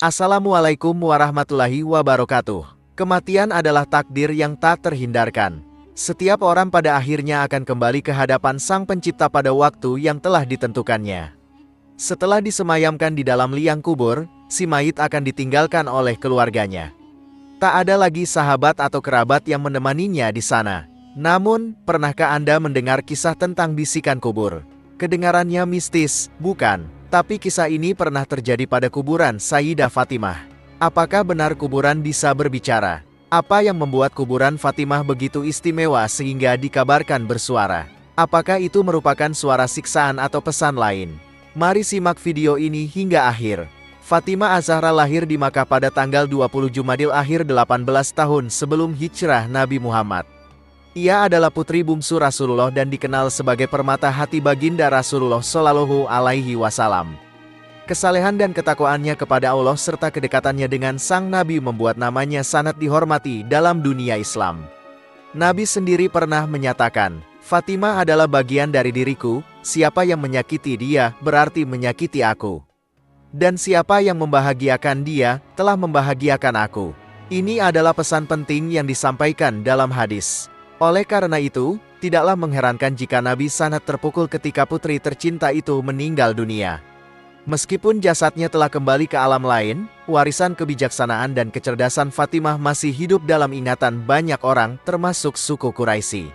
Assalamualaikum warahmatullahi wabarakatuh. Kematian adalah takdir yang tak terhindarkan. Setiap orang pada akhirnya akan kembali ke hadapan Sang Pencipta pada waktu yang telah ditentukannya. Setelah disemayamkan di dalam liang kubur, si mayit akan ditinggalkan oleh keluarganya. Tak ada lagi sahabat atau kerabat yang menemaninya di sana. Namun, pernahkah Anda mendengar kisah tentang bisikan kubur? Kedengarannya mistis, bukan? Tapi kisah ini pernah terjadi pada kuburan Sayyidah Fatimah. Apakah benar kuburan bisa berbicara? Apa yang membuat kuburan Fatimah begitu istimewa sehingga dikabarkan bersuara? Apakah itu merupakan suara siksaan atau pesan lain? Mari simak video ini hingga akhir. Fatimah Az-Zahra lahir di Makkah pada tanggal 20 Jumadil Akhir 18 tahun sebelum hijrah Nabi Muhammad. Ia adalah putri bungsu Rasulullah dan dikenal sebagai permata hati baginda Rasulullah Shallallahu Alaihi Wasallam. Kesalehan dan ketakwaannya kepada Allah serta kedekatannya dengan sang Nabi membuat namanya sangat dihormati dalam dunia Islam. Nabi sendiri pernah menyatakan, "Fatimah adalah bagian dari diriku, siapa yang menyakiti dia berarti menyakiti aku. Dan siapa yang membahagiakan dia, telah membahagiakan aku." Ini adalah pesan penting yang disampaikan dalam hadis. Oleh karena itu, tidaklah mengherankan jika Nabi sangat terpukul ketika putri tercinta itu meninggal dunia. Meskipun jasadnya telah kembali ke alam lain, warisan kebijaksanaan dan kecerdasan Fatimah masih hidup dalam ingatan banyak orang termasuk suku Quraisy.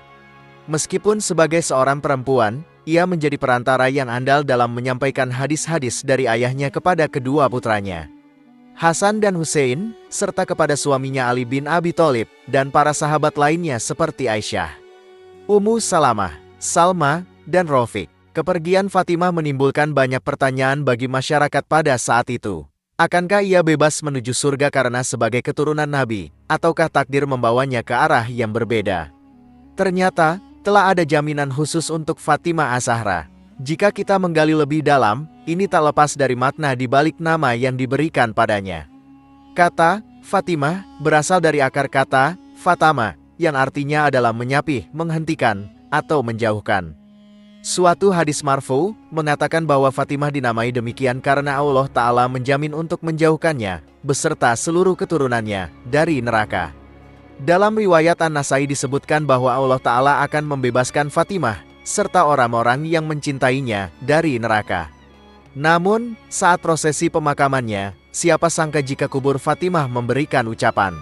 Meskipun sebagai seorang perempuan, ia menjadi perantara yang andal dalam menyampaikan hadis-hadis dari ayahnya kepada kedua putranya, Hasan dan Hussein, serta kepada suaminya Ali bin Abi Thalib, dan para sahabat lainnya seperti Aisyah, Ummu Salamah, Salma, dan Rafiq. Kepergian Fatimah menimbulkan banyak pertanyaan bagi masyarakat pada saat itu. Akankah ia bebas menuju surga karena sebagai keturunan Nabi, ataukah takdir membawanya ke arah yang berbeda? Ternyata, telah ada jaminan khusus untuk Fatimah Az-Zahra. Jika kita menggali lebih dalam, ini tak lepas dari makna di balik nama yang diberikan padanya. Kata Fatimah berasal dari akar kata fatama, yang artinya adalah menyapih, menghentikan, atau menjauhkan. Suatu hadis marfu mengatakan bahwa Fatimah dinamai demikian karena Allah Ta'ala menjamin untuk menjauhkannya, beserta seluruh keturunannya, dari neraka. Dalam riwayat An-Nasai disebutkan bahwa Allah Ta'ala akan membebaskan Fatimah serta orang-orang yang mencintainya dari neraka. Namun, saat prosesi pemakamannya, siapa sangka jika kubur Fatimah memberikan ucapan.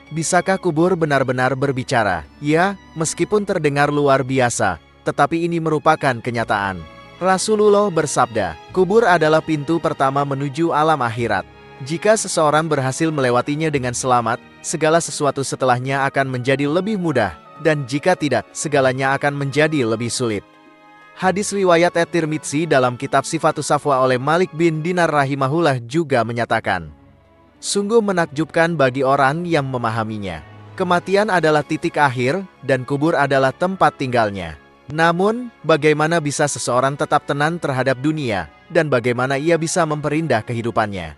Bisakah kubur benar-benar berbicara? Ya, meskipun terdengar luar biasa, tetapi ini merupakan kenyataan. Rasulullah bersabda, kubur adalah pintu pertama menuju alam akhirat. Jika seseorang berhasil melewatinya dengan selamat, segala sesuatu setelahnya akan menjadi lebih mudah. Dan jika tidak, segalanya akan menjadi lebih sulit. Hadis riwayat At-Tirmidzi dalam kitab Sifatus Safwa oleh Malik bin Dinar rahimahullah juga menyatakan, sungguh menakjubkan bagi orang yang memahaminya. Kematian adalah titik akhir, dan kubur adalah tempat tinggalnya. Namun, bagaimana bisa seseorang tetap tenang terhadap dunia, dan bagaimana ia bisa memperindah kehidupannya?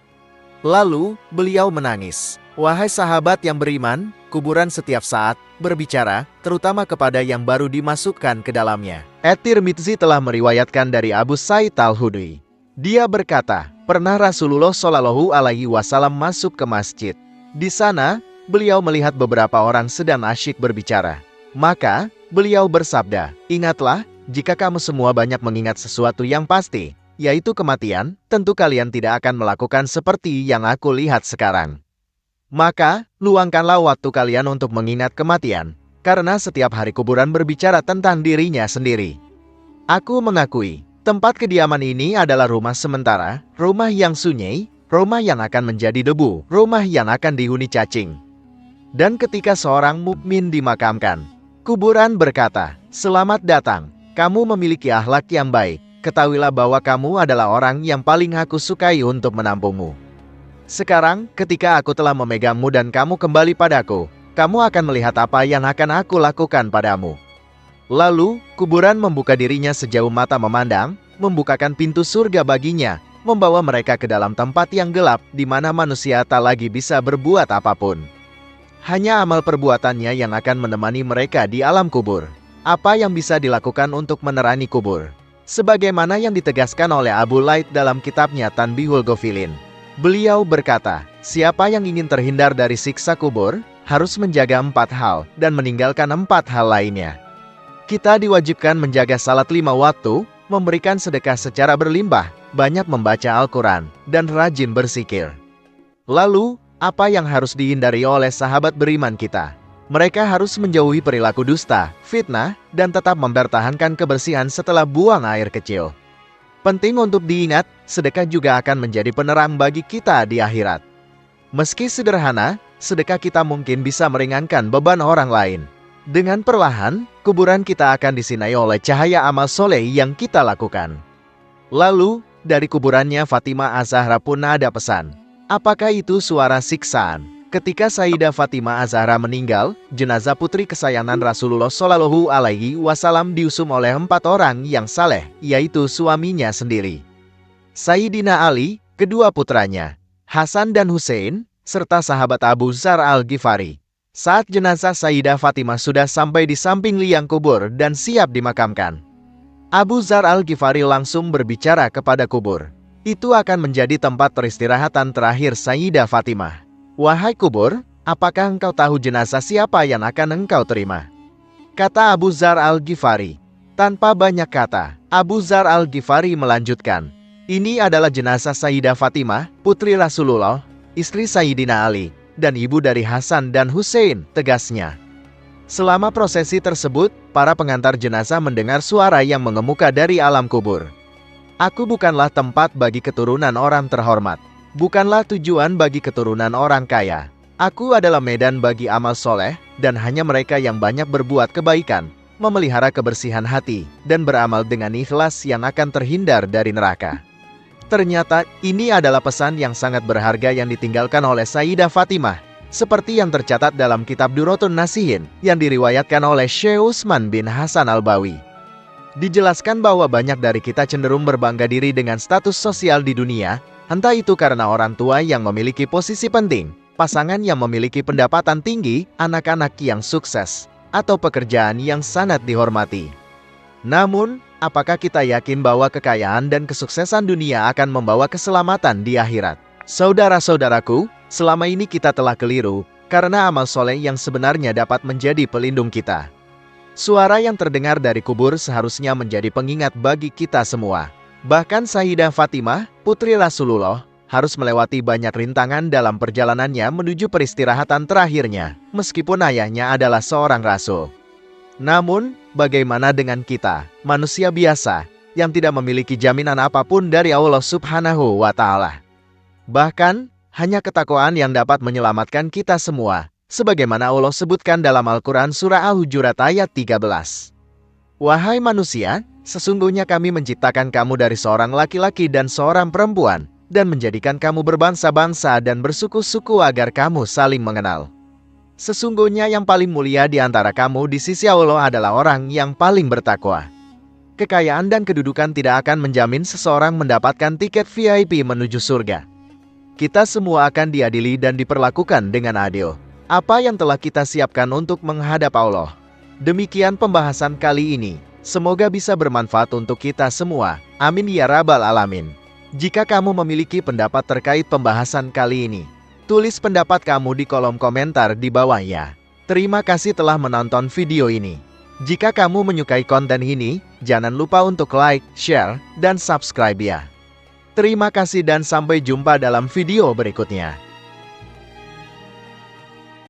Lalu, beliau menangis. Wahai sahabat yang beriman, kuburan setiap saat berbicara, terutama kepada yang baru dimasukkan ke dalamnya. At-Tirmidzi telah meriwayatkan dari Abu Sa'id Al-Khudri. Dia berkata, pernah Rasulullah Shallallahu Alaihi Wasallam masuk ke masjid. Di sana, beliau melihat beberapa orang sedang asyik berbicara. Maka, beliau bersabda, ingatlah, jika kamu semua banyak mengingat sesuatu yang pasti, yaitu kematian, tentu kalian tidak akan melakukan seperti yang aku lihat sekarang. Maka, luangkanlah waktu kalian untuk mengingat kematian, karena setiap hari kuburan berbicara tentang dirinya sendiri. Aku mengakui, tempat kediaman ini adalah rumah sementara, rumah yang sunyi, rumah yang akan menjadi debu, rumah yang akan dihuni cacing. Dan ketika seorang mukmin dimakamkan, kuburan berkata, selamat datang, kamu memiliki akhlak yang baik, ketahuilah bahwa kamu adalah orang yang paling aku sukai untuk menampungmu. Sekarang, ketika aku telah memegangmu dan kamu kembali padaku, kamu akan melihat apa yang akan aku lakukan padamu. Lalu, kuburan membuka dirinya sejauh mata memandang, membukakan pintu surga baginya, membawa mereka ke dalam tempat yang gelap, di mana manusia tak lagi bisa berbuat apapun. Hanya amal perbuatannya yang akan menemani mereka di alam kubur. Apa yang bisa dilakukan untuk menerangi kubur? Sebagaimana yang ditegaskan oleh Abu Laid dalam kitabnya Tanbihul Ghafilin. Beliau berkata, siapa yang ingin terhindar dari siksa kubur, harus menjaga 4 hal dan meninggalkan 4 hal lainnya. Kita diwajibkan menjaga salat 5 waktu, memberikan sedekah secara berlimpah, banyak membaca Al-Quran, dan rajin berzikir. Lalu, apa yang harus dihindari oleh sahabat beriman kita? Mereka harus menjauhi perilaku dusta, fitnah, dan tetap mempertahankan kebersihan setelah buang air kecil. Penting untuk diingat, sedekah juga akan menjadi penerang bagi kita di akhirat. Meski sederhana, sedekah kita mungkin bisa meringankan beban orang lain. Dengan perlahan, kuburan kita akan disinai oleh cahaya amal soleh yang kita lakukan. Lalu, dari kuburannya Fatimah Az-Zahra pun ada pesan. Apakah itu suara siksaan? Ketika Sayyidah Fatimah Az-Zahra meninggal, jenazah putri kesayangan Rasulullah Shallallahu Alaihi Wasallam diusum oleh 4 orang yang saleh, yaitu suaminya sendiri, Sayyidina Ali, kedua putranya, Hasan dan Hussein, serta sahabat Abu Dzar Al-Ghifari. Saat jenazah Sayyidah Fatimah sudah sampai di samping liang kubur dan siap dimakamkan, Abu Dzar Al-Ghifari langsung berbicara kepada kubur. Itu akan menjadi tempat peristirahatan terakhir Sayyidah Fatimah. Wahai kubur, apakah engkau tahu jenazah siapa yang akan engkau terima? Kata Abu Dzar Al-Ghifari. Tanpa banyak kata, Abu Dzar Al-Ghifari melanjutkan, ini adalah jenazah Sayyidah Fatimah, putri Rasulullah, istri Sayyidina Ali, dan ibu dari Hasan dan Hussein, tegasnya. Selama prosesi tersebut, para pengantar jenazah mendengar suara yang mengemuka dari alam kubur. Aku bukanlah tempat bagi keturunan orang terhormat. Bukanlah tujuan bagi keturunan orang kaya. Aku adalah medan bagi amal soleh, dan hanya mereka yang banyak berbuat kebaikan, memelihara kebersihan hati, dan beramal dengan ikhlas yang akan terhindar dari neraka. Ternyata, ini adalah pesan yang sangat berharga yang ditinggalkan oleh Sayyidah Fatimah, seperti yang tercatat dalam kitab Durratun Nasihin, yang diriwayatkan oleh Syekh Utsman bin Hasan Al-Bawi. Dijelaskan bahwa banyak dari kita cenderung berbangga diri dengan status sosial di dunia, entah itu karena orang tua yang memiliki posisi penting, pasangan yang memiliki pendapatan tinggi, anak-anak yang sukses, atau pekerjaan yang sangat dihormati. Namun, apakah kita yakin bahwa kekayaan dan kesuksesan dunia akan membawa keselamatan di akhirat? Saudara-saudaraku, selama ini kita telah keliru, karena amal soleh yang sebenarnya dapat menjadi pelindung kita. Suara yang terdengar dari kubur seharusnya menjadi pengingat bagi kita semua. Bahkan Sayyidah Fatimah, putri Rasulullah, harus melewati banyak rintangan dalam perjalanannya menuju peristirahatan terakhirnya, meskipun ayahnya adalah seorang rasul. Namun, bagaimana dengan kita, manusia biasa, yang tidak memiliki jaminan apapun dari Allah Subhanahu wa Ta'ala? Bahkan, hanya ketakwaan yang dapat menyelamatkan kita semua, sebagaimana Allah sebutkan dalam Al-Quran Surah Al-Hujurat ayat 13. Wahai manusia, sesungguhnya kami menciptakan kamu dari seorang laki-laki dan seorang perempuan, dan menjadikan kamu berbangsa-bangsa dan bersuku-suku agar kamu saling mengenal. Sesungguhnya yang paling mulia di antara kamu di sisi Allah adalah orang yang paling bertakwa. Kekayaan dan kedudukan tidak akan menjamin seseorang mendapatkan tiket VIP menuju surga. Kita semua akan diadili dan diperlakukan dengan adil. Apa yang telah kita siapkan untuk menghadap Allah? Demikian pembahasan kali ini. Semoga bisa bermanfaat untuk kita semua. Amin ya rabbal alamin. Jika kamu memiliki pendapat terkait pembahasan kali ini, tulis pendapat kamu di kolom komentar di bawahnya. Terima kasih telah menonton video ini. Jika kamu menyukai konten ini, jangan lupa untuk like, share, dan subscribe ya. Terima kasih dan sampai jumpa dalam video berikutnya.